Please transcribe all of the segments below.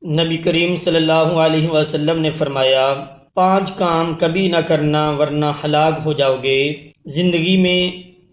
نبی کریم صلی اللہ علیہ وسلم نے فرمایا، 5 کام کبھی نہ کرنا ورنہ ہلاک ہو جاؤ گے، زندگی میں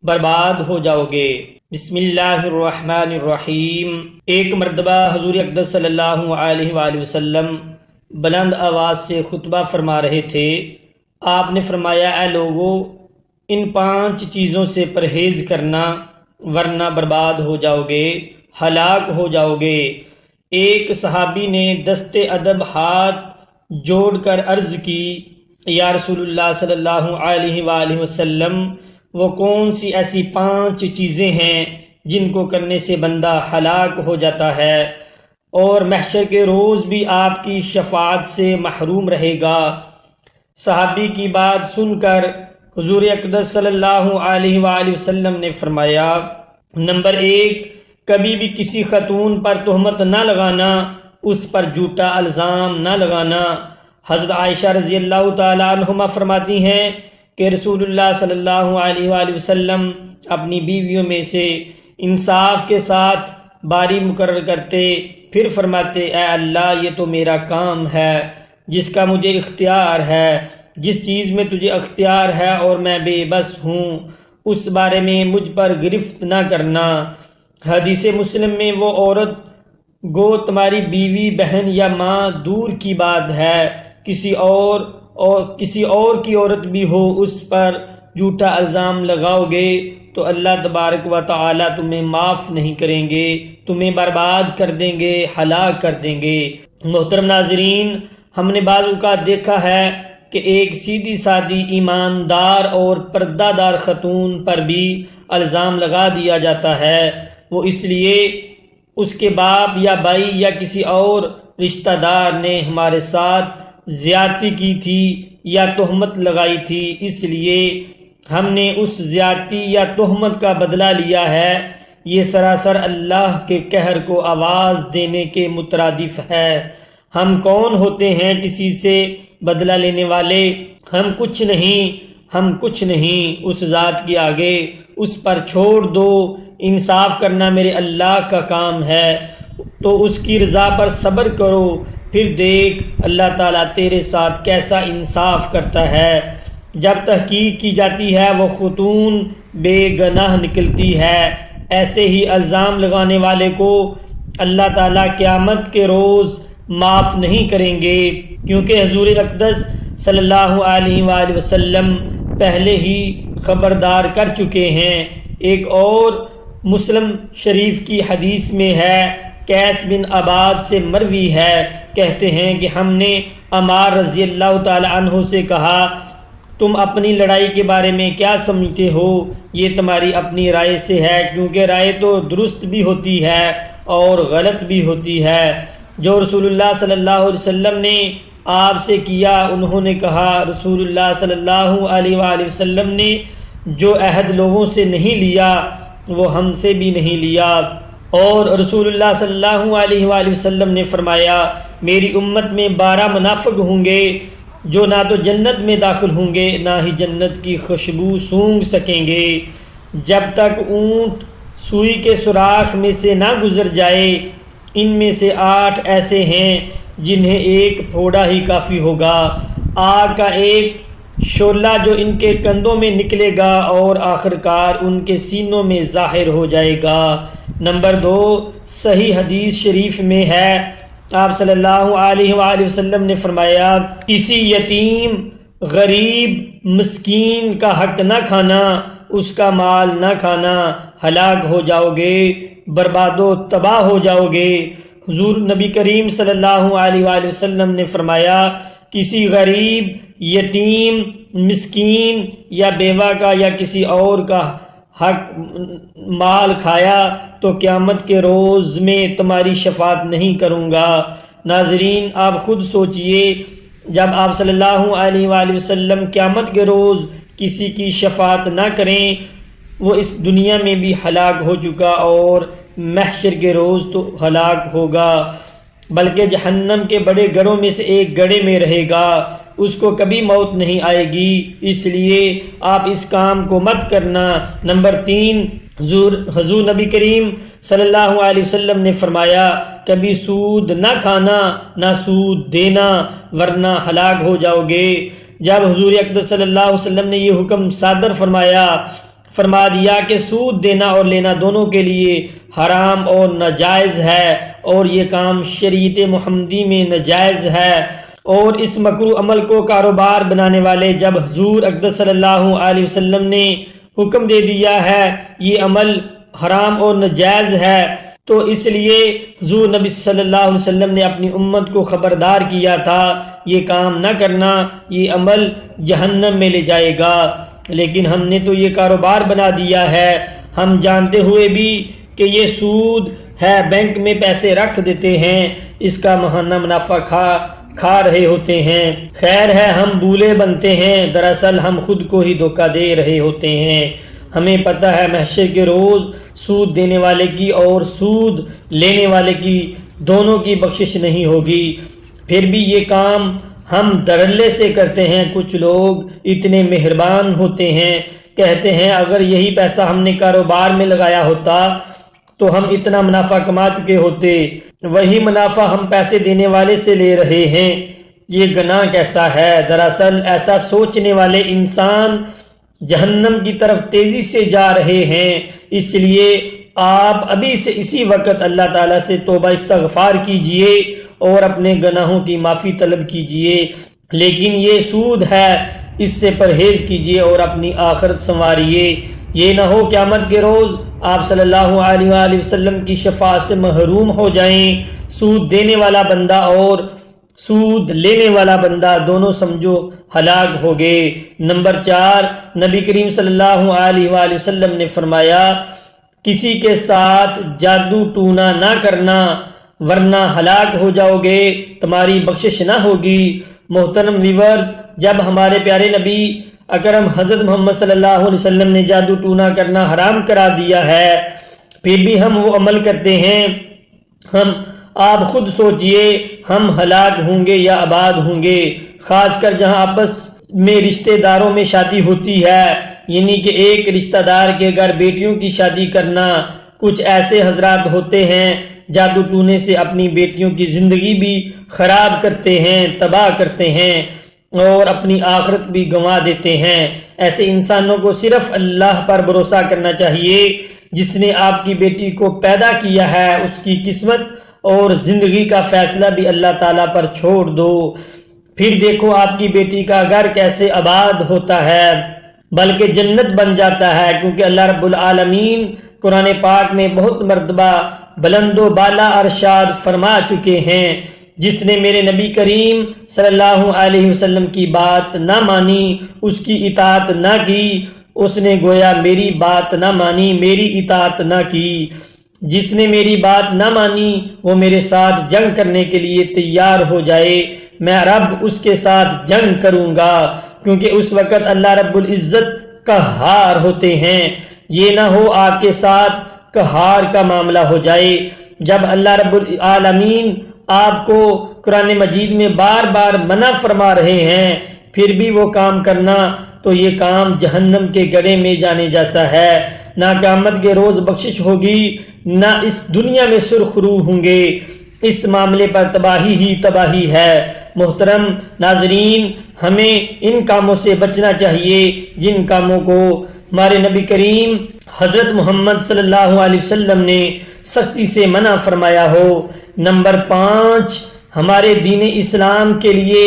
برباد ہو جاؤ گے۔ بسم اللہ الرحمن الرحیم۔ ایک مرتبہ حضور اقدس صلی اللہ علیہ وآلہ وسلم بلند آواز سے خطبہ فرما رہے تھے۔ آپ نے فرمایا، اے لوگو، ان 5 چیزوں سے پرہیز کرنا ورنہ برباد ہو جاؤ گے، ہلاک ہو جاؤ گے۔ ایک صحابی نے دست ادب ہاتھ جوڑ کر عرض کی، یا رسول اللہ صلی اللہ علیہ وآلہ وسلم، وہ کون سی ایسی 5 چیزیں ہیں جن کو کرنے سے بندہ ہلاک ہو جاتا ہے اور محشر کے روز بھی آپ کی شفاعت سے محروم رہے گا؟ صحابی کی بات سن کر حضور اقدس صلی اللہ علیہ وآلہ وسلم نے فرمایا، نمبر 1، کبھی بھی کسی خاتون پر تہمت نہ لگانا، اس پر جھوٹا الزام نہ لگانا۔ حضرت عائشہ رضی اللہ تعالی عنہما فرماتی ہیں کہ رسول اللہ صلی اللہ علیہ وآلہ وسلم اپنی بیویوں میں سے انصاف کے ساتھ باری مقرر کرتے، پھر فرماتے، اے اللہ، یہ تو میرا کام ہے جس کا مجھے اختیار ہے، جس چیز میں تجھے اختیار ہے اور میں بے بس ہوں، اس بارے میں مجھ پر گرفت نہ کرنا۔ حدیث مسلم میں، وہ عورت گو تمہاری بیوی، بہن یا ماں دور کی بات ہے، کسی اور کی عورت بھی ہو، اس پر جھوٹا الزام لگاؤ گے تو اللہ تبارک و تعالی تمہیں معاف نہیں کریں گے، تمہیں برباد کر دیں گے، ہلاک کر دیں گے۔ محترم ناظرین، ہم نے بعض اوقات دیکھا ہے کہ ایک سیدھی سادی ایماندار اور پردہ دار خاتون پر بھی الزام لگا دیا جاتا ہے، وہ اس لیے اس کے باپ یا بھائی یا کسی اور رشتہ دار نے ہمارے ساتھ زیادتی کی تھی یا تہمت لگائی تھی، اس لیے ہم نے اس زیادتی یا تہمت کا بدلہ لیا ہے۔ یہ سراسر اللہ کے قہر کو آواز دینے کے مترادف ہے۔ ہم کون ہوتے ہیں کسی سے بدلہ لینے والے؟ ہم کچھ نہیں اس ذات کے آگے، اس پر چھوڑ دو۔ انصاف کرنا میرے اللہ کا کام ہے، تو اس کی رضا پر صبر کرو، پھر دیکھ اللہ تعالیٰ تیرے ساتھ کیسا انصاف کرتا ہے۔ جب تحقیق کی جاتی ہے وہ خاتون بے گناہ نکلتی ہے۔ ایسے ہی الزام لگانے والے کو اللہ تعالیٰ قیامت کے روز معاف نہیں کریں گے، کیونکہ حضور اقدس صلی اللہ علیہ وآلہ وسلم پہلے ہی خبردار کر چکے ہیں۔ ایک اور مسلم شریف کی حدیث میں ہے، قیس بن عباد سے مروی ہے، کہتے ہیں کہ ہم نے عمار رضی اللہ تعالی عنہ سے کہا، تم اپنی لڑائی کے بارے میں کیا سمجھتے ہو؟ یہ تمہاری اپنی رائے سے ہے، کیونکہ رائے تو درست بھی ہوتی ہے اور غلط بھی ہوتی ہے۔ جو رسول اللہ صلی اللہ علیہ وسلم نے آپ سے کیا، انہوں نے کہا، رسول اللہ صلی اللہ علیہ وآلہ وسلم نے جو عہد لوگوں سے نہیں لیا وہ ہم سے بھی نہیں لیا۔ اور رسول اللہ صلی اللہ علیہ وآلہ وسلم نے فرمایا، میری امت میں 12 منافق ہوں گے جو نہ تو جنت میں داخل ہوں گے نہ ہی جنت کی خوشبو سونگھ سکیں گے، جب تک اونٹ سوئی کے سوراخ میں سے نہ گزر جائے۔ ان میں سے 8 ایسے ہیں جنہیں ایک پھوڑا ہی کافی ہوگا، آگ کا ایک شعلہ جو ان کے کندھوں میں نکلے گا اور آخر کار ان کے سینوں میں ظاہر ہو جائے گا۔ نمبر 2، صحیح حدیث شریف میں ہے، آپ صلی اللہ علیہ وآلہ وسلم نے فرمایا، کسی یتیم، غریب، مسکین کا حق نہ کھانا، اس کا مال نہ کھانا، ہلاک ہو جاؤ گے، برباد و تباہ ہو جاؤ گے۔ حضور نبی کریم صلی اللہ علیہ وآلہ وسلم نے فرمایا، کسی غریب، یتیم، مسکین یا بیوہ کا یا کسی اور کا حق مال کھایا تو قیامت کے روز میں تمہاری شفاعت نہیں کروں گا۔ ناظرین، آپ خود سوچئے، جب آپ صلی اللہ علیہ وآلہ وسلم قیامت کے روز کسی کی شفاعت نہ کریں، وہ اس دنیا میں بھی ہلاک ہو چکا اور محشر کے روز تو ہلاک ہوگا، بلکہ جہنم کے بڑے گڑھوں میں سے ایک گڑھے میں رہے گا، اس کو کبھی موت نہیں آئے گی، اس لیے آپ اس کام کو مت کرنا۔ نمبر 3، حضور نبی کریم صلی اللہ علیہ وسلم نے فرمایا، کبھی سود نہ کھانا نہ سود دینا ورنہ ہلاک ہو جاؤ گے۔ جب حضور اقدس صلی اللہ علیہ وسلم نے یہ حکم صادر فرما دیا کہ سود دینا اور لینا دونوں کے لیے حرام اور ناجائز ہے اور یہ کام شریعت محمدی میں ناجائز ہے، اور اس مکروہ عمل کو کاروبار بنانے والے جب حضور اقدس صلی اللہ علیہ وسلم نے حکم دے دیا ہے یہ عمل حرام اور ناجائز ہے، تو اس لیے حضور نبی صلی اللہ علیہ وسلم نے اپنی امت کو خبردار کیا تھا یہ کام نہ کرنا، یہ عمل جہنم میں لے جائے گا۔ لیکن ہم نے تو یہ کاروبار بنا دیا ہے، ہم جانتے ہوئے بھی کہ یہ سود ہے، بینک میں پیسے رکھ دیتے ہیں، اس کا ماہانہ منافع کھا رہے ہوتے ہیں۔ خیر ہے ہم بھولے بنتے ہیں، دراصل ہم خود کو ہی دھوکہ دے رہے ہوتے ہیں۔ ہمیں پتہ ہے محشر کے روز سود دینے والے کی اور سود لینے والے کی دونوں کی بخشش نہیں ہوگی، پھر بھی یہ کام ہم دھڑلے سے کرتے ہیں۔ کچھ لوگ اتنے مہربان ہوتے ہیں، کہتے ہیں اگر یہی پیسہ ہم نے کاروبار میں لگایا ہوتا تو ہم اتنا منافع کما چکے ہوتے، وہی منافع ہم پیسے دینے والے سے لے رہے ہیں، یہ گناہ کیسا ہے۔ دراصل ایسا سوچنے والے انسان جہنم کی طرف تیزی سے جا رہے ہیں، اس لیے آپ ابھی سے اسی وقت اللہ تعالیٰ سے توبہ استغفار کیجئے اور اپنے گناہوں کی معافی طلب کیجئے۔ لیکن یہ سود ہے، اس سے پرہیز کیجئے اور اپنی آخرت سنواریے، یہ نہ ہو قیامت کے روز آپ صلی اللہ علیہ وآلہ وسلم کی شفاعت سے محروم ہو جائیں۔ سود دینے والا بندہ اور سود لینے والا بندہ دونوں سمجھو ہلاک ہو گئے۔ نمبر 4، نبی کریم صلی اللہ علیہ وآلہ وسلم نے فرمایا کسی کے ساتھ جادو ٹونا نہ کرنا ورنہ ہلاک ہو جاؤ گے، تمہاری بخشش نہ ہوگی۔ محترم ویورز، جب ہمارے پیارے نبی اکرم حضرت محمد صلی اللہ علیہ وسلم نے جادو ٹونا کرنا حرام کرا دیا ہے، پھر بھی ہم وہ عمل کرتے ہیں، آپ خود سوچئے ہم ہلاک ہوں گے یا آباد ہوں گے۔ خاص کر جہاں آپس میں رشتہ داروں میں شادی ہوتی ہے، یعنی کہ ایک رشتہ دار کے گھر بیٹیوں کی شادی کرنا۔ کچھ ایسے حضرات ہوتے ہیں جادو ٹونے سے اپنی بیٹیوں کی زندگی بھی خراب کرتے ہیں، تباہ کرتے ہیں اور اپنی آخرت بھی گنوا دیتے ہیں۔ ایسے انسانوں کو صرف اللہ پر بھروسہ کرنا چاہیے، جس نے آپ کی بیٹی کو پیدا کیا ہے اس کی قسمت اور زندگی کا فیصلہ بھی اللہ تعالیٰ پر چھوڑ دو، پھر دیکھو آپ کی بیٹی کا گھر کیسے آباد ہوتا ہے، بلکہ جنت بن جاتا ہے، کیونکہ اللہ رب العالمین قرآن پاک میں بہت مرتبہ بلند و بالا ارشاد فرما چکے ہیں جس نے میرے نبی کریم صلی اللہ علیہ وسلم کی بات نہ مانی، اس کی اطاعت نہ کی، اس نے گویا میری بات نہ مانی، میری اطاعت نہ کی۔ جس نے میری بات نہ مانی وہ میرے ساتھ جنگ کرنے کے لیے تیار ہو جائے، میں رب اس کے ساتھ جنگ کروں گا، کیونکہ اس وقت اللہ رب العزت قہار ہوتے ہیں۔ یہ نہ ہو آپ کے ساتھ قہار کا معاملہ ہو جائے۔ جب اللہ رب العالمین آپ کو قرآن مجید میں بار بار منع فرما رہے ہیں پھر بھی وہ کام کرنا، تو یہ کام جہنم کے گڑھے میں جانے جیسا ہے۔ نہ قیامت کے روز بخشش ہوگی، نہ اس دنیا میں سرخرو ہوں گے، اس معاملے پر تباہی ہی تباہی ہے۔ محترم ناظرین، ہمیں ان کاموں سے بچنا چاہیے جن کاموں کو ہمارے نبی کریم حضرت محمد صلی اللہ علیہ وسلم نے سختی سے منع فرمایا ہو۔ نمبر 5، ہمارے دین اسلام کے لیے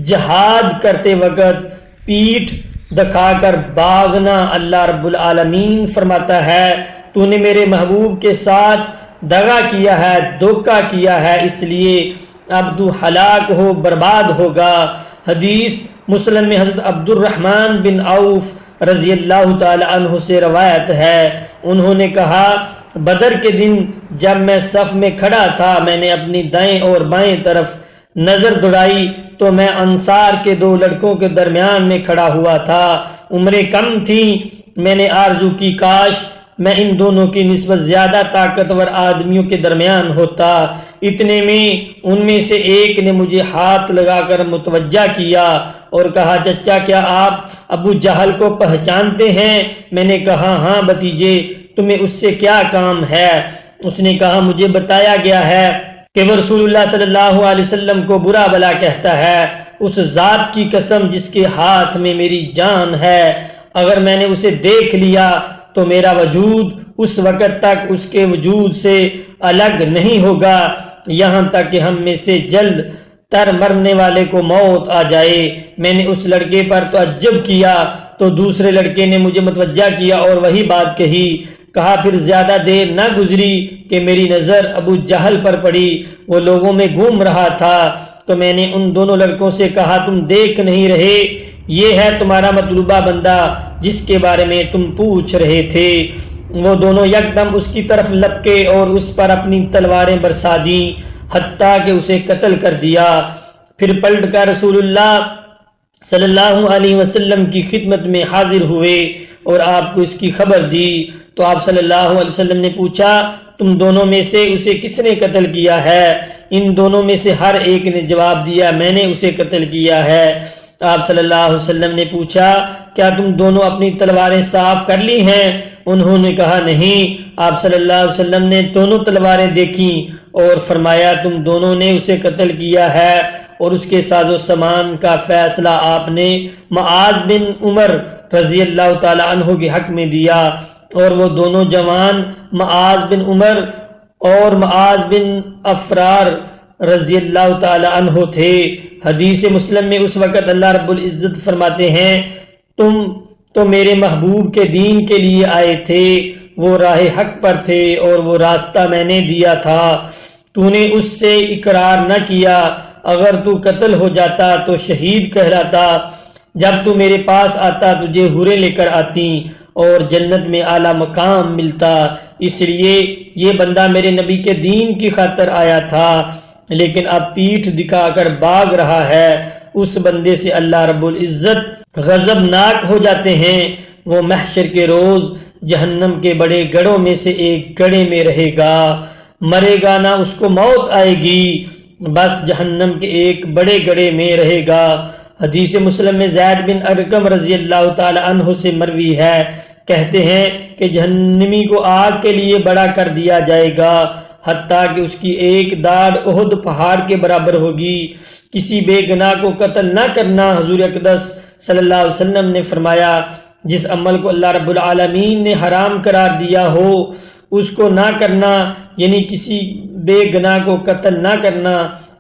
جہاد کرتے وقت پیٹھ دکھا کر بھاگنا۔ اللہ رب العالمین فرماتا ہے تو نے میرے محبوب کے ساتھ دغا کیا ہے، دھوکہ کیا ہے، اس لیے اب تو ہلاک ہو، برباد ہوگا۔ حدیث مسلم میں حضرت عبد الرحمن بن عوف رضی اللہ تعالی عنہ سے روایت ہے، انہوں نے کہا بدر کے دن جب میں صف میں کھڑا تھا میں نے اپنی دائیں اور بائیں طرف نظر دوڑائی تو میں انصار کے 2 لڑکوں کے درمیان میں کھڑا ہوا تھا، عمریں کم تھیں، میں نے آرزو کی کاش میں ان دونوں کی نسبت زیادہ طاقتور آدمیوں کے درمیان ہوتا۔ اتنے میں ان میں سے ایک نے مجھے ہاتھ لگا کر متوجہ کیا اور کہا چچا کیا آپ ابو جہل کو پہچانتے ہیں؟ میں نے کہا ہاں بھتیجے، تمہیں اس سے کیا کام ہے؟ اس نے کہا مجھے بتایا گیا ہے کہ وہ رسول اللہ صلی اللہ علیہ وسلم کو برا بلا کہتا ہے، اس ذات کی قسم جس کے ہاتھ میں میری جان ہے، اگر میں نے اسے دیکھ لیا تو میرا وجود اس وقت تک اس کے وجود سے الگ نہیں ہوگا یہاں تک کہ ہم میں سے جلد تر مرنے والے کو موت آ جائے۔ میں نے اس لڑکے پر تعجب کیا تو دوسرے لڑکے نے مجھے متوجہ کیا اور وہی بات کہی۔ کہا پھر زیادہ دیر نہ گزری کہ میری نظر ابو جہل پر پڑی، وہ لوگوں میں گھوم رہا تھا، تو میں نے ان دونوں لڑکوں سے کہا تم دیکھ نہیں رہے، یہ ہے تمہارا مطلوبہ بندہ جس کے بارے میں تم پوچھ رہے تھے۔ وہ دونوں یکدم اس کی طرف لپکے اور اس پر اپنی تلواریں برسا دیں حتیٰ کہ اسے قتل کر دیا۔ پھر پلٹ کر رسول اللہ صلی اللہ علیہ وسلم کی خدمت میں حاضر ہوئے اور آپ کو اس کی خبر دی، تو آپ صلی اللہ علیہ وسلم نے پوچھا تم دونوں میں سے اسے کس نے قتل کیا ہے؟ ان دونوں میں سے ہر ایک نے جواب دیا میں نے اسے قتل کیا ہے۔ آپ صلی اللہ علیہ وسلم نے پوچھا کیا تم دونوں اپنی تلواریں صاف کر لی ہیں؟ انہوں نے کہا نہیں۔ آپ صلی اللہ علیہ وسلم نے دونوں تلواریں دیکھیں اور فرمایا تم دونوں نے اسے قتل کیا ہے، اور اس کے ساز و سامان کا فیصلہ آپ نے معاذ بن عمر رضی اللہ تعالی عنہ کے حق میں دیا، اور وہ دونوں جوان معاذ بن عمر اور معاذ بن افرار رضی اللہ تعالی عنہ تھے۔ حدیث مسلم میں اس وقت اللہ رب العزت فرماتے ہیں تم تو میرے محبوب کے دین کے لیے آئے تھے، وہ راہ حق پر تھے اور وہ راستہ میں نے دیا تھا، تو نے اس سے اقرار نہ کیا، اگر تو قتل ہو جاتا تو شہید کہلاتا، جب تو میرے پاس آتا تجھے حوریں لے کر آتی اور جنت میں اعلیٰ مقام ملتا، اس لیے یہ بندہ میرے نبی کے دین کی خاطر آیا تھا، لیکن اب پیٹھ دکھا کر بھاگ رہا ہے۔ اس بندے سے اللہ رب العزت غضبناک ہو جاتے ہیں، وہ محشر کے روز جہنم کے بڑے گڑھوں میں سے ایک گڑھے میں رہے گا، مرے گا نہ، اس کو موت آئے گی، بس جہنم کے ایک بڑے گڑھے میں رہے گا۔ حدیث مسلم میں زید بن ارقم رضی اللہ تعالی عنہ سے مروی ہے، کہتے ہیں کہ جہنمی کو آگ کے لیے بڑا کر دیا جائے گا حتیٰ کہ اس کی ایک داڑھ احد پہاڑ کے برابر ہوگی۔ کسی بے گناہ کو قتل نہ کرنا، حضور اقدس صلی اللہ علیہ وسلم نے فرمایا جس عمل کو اللہ رب العالمین نے حرام قرار دیا ہو اس کو نہ کرنا، یعنی کسی بے گناہ کو قتل نہ کرنا۔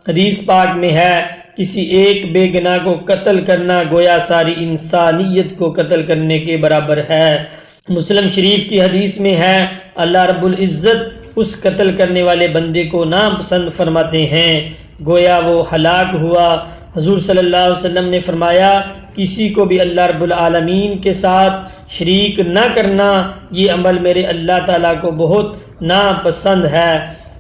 حدیث پاک میں ہے کسی ایک بے گناہ کو قتل کرنا گویا ساری انسانیت کو قتل کرنے کے برابر ہے۔ مسلم شریف کی حدیث میں ہے اللہ رب العزت اس قتل کرنے والے بندے کو ناپسند فرماتے ہیں، گویا وہ ہلاک ہوا۔ حضور صلی اللہ علیہ وسلم نے فرمایا کسی کو بھی اللہ رب العالمین کے ساتھ شریک نہ کرنا، یہ عمل میرے اللہ تعالیٰ کو بہت ناپسند ہے۔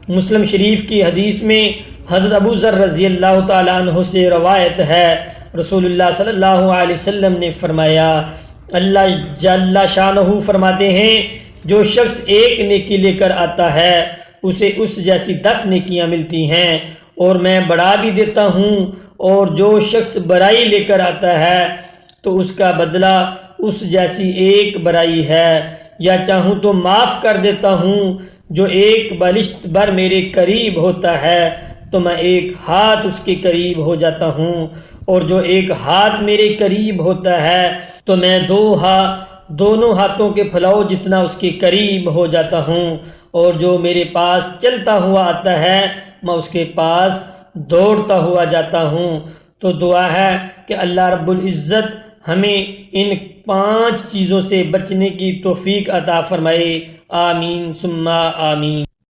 مسلم شریف کی حدیث میں حضرت ابو ذر رضی اللہ تعالیٰ عنہ سے روایت ہے، رسول اللہ صلی اللہ علیہ وسلم نے فرمایا اللہ جل شانہ فرماتے ہیں جو شخص ایک نیکی لے کر آتا ہے اسے اس جیسی 10 نیکیاں ملتی ہیں اور میں بڑھا بھی دیتا ہوں، اور جو شخص برائی لے کر آتا ہے تو اس کا بدلہ اس جیسی ایک برائی ہے، یا چاہوں تو معاف کر دیتا ہوں۔ جو ایک بالشت بر میرے قریب ہوتا ہے تو میں ایک ہاتھ اس کے قریب ہو جاتا ہوں، اور جو ایک ہاتھ میرے قریب ہوتا ہے تو میں دونوں ہاتھوں کے پھلاؤ جتنا اس کے قریب ہو جاتا ہوں، اور جو میرے پاس چلتا ہوا آتا ہے میں اس کے پاس دوڑتا ہوا جاتا ہوں۔ تو دعا ہے کہ اللہ رب العزت ہمیں ان 5 چیزوں سے بچنے کی توفیق عطا فرمائے، آمین ثم آمین۔